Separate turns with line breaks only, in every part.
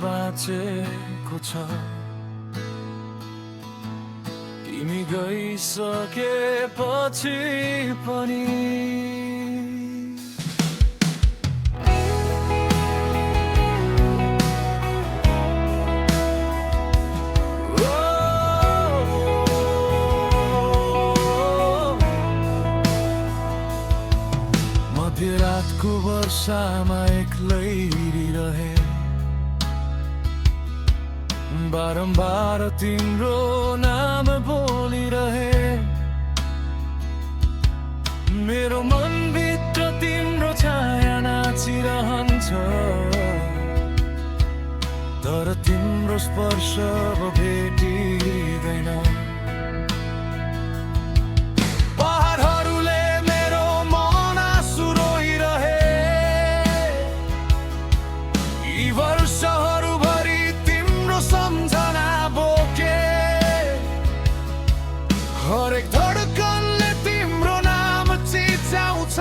बाँचेको छ। तिमी गइसकेपछि पनि मध्यरातको वर्षामा एक्लै रहे, बारम्बार तिम्रो नाम बोलिरहे। मेरो मनभित्र तिम्रो छाया नाचिरहन्छ, तर तिम्रो स्पर्श भेटिँदैन। पहाडहरूले मेरो मन आँसु रोइरहे, यी वर्षहरूभरि तिम्रो सम्झना बोके। हरेक धडकनले तिम्रो नाम चिच्याउँछ,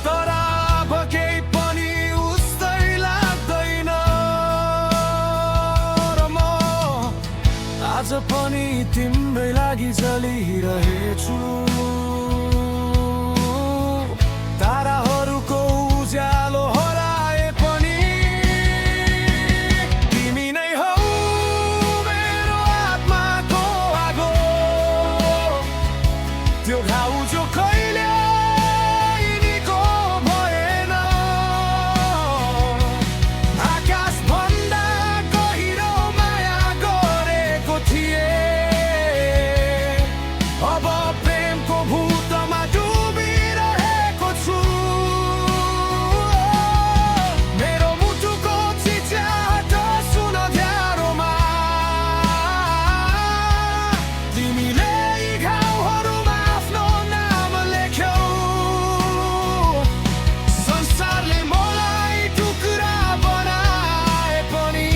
तर अब केही पनि उस्तै लाग्दैन। र म आज पनि तिम्रै लागि जलिरहेछु। ताराहरूको उज्यालो हराए पनि तिमी नै हौ मेरो आत्माको आगो। त्यो घाउ जो कहिले निको भएन, आकाश भन्दा गहिरो माया गरेको थिए। अब प्रेमको भूतमा डुबिरहेको छु। मेरो मुटुको चिच्याट सुन ध्यारोमा, तिमीले यी घाउहरूमा आफ्नो नाम लेख्यौ। संसारले मलाई टुक्रा बनाए पनि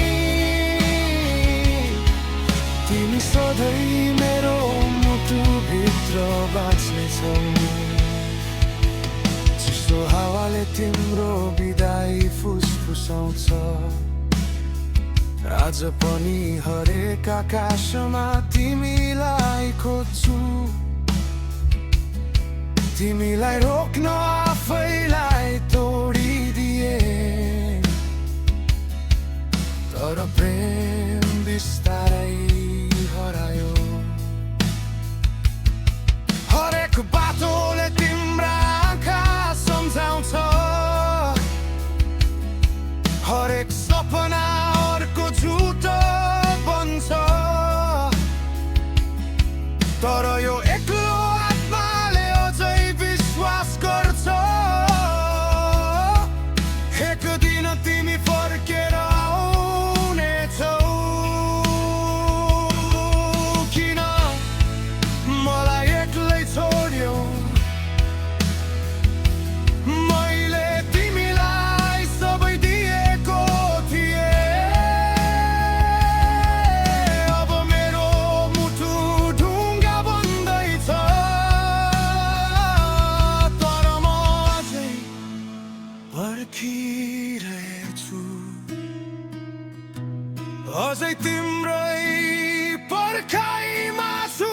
तिमी सधैँ मेरो मुटुभित्र बाँच्नेछौ। चिसो हावाले तिम्रो बिदाई फुसफुसाउँछ, आज पनि हरेक आकाशमा तिमीलाई खोज्छु। तिमीलाई रोक्न आफैलाई तोडिदिए, तर प्रेम बिस्तारै हरायो। हरेक बाटोले तिम्रा आँखा सम्झाउँछ, हरेक सपना अर्को झुटो बन्छ। तर यो एक्लो आत्माले अझै विश्वास गर्छ, एक दिन तिमी फर्केर आउनेछौ। किन मलाई एक्लै छोड्यौ? मैले तिमीलाई सबै दिएको थिएँ। अब मेरो मुटु ढुङ्गा बन्दैछ, तर म अझै पर्खिरहेछु। अझै तिम्रै पर्खाइमा छु।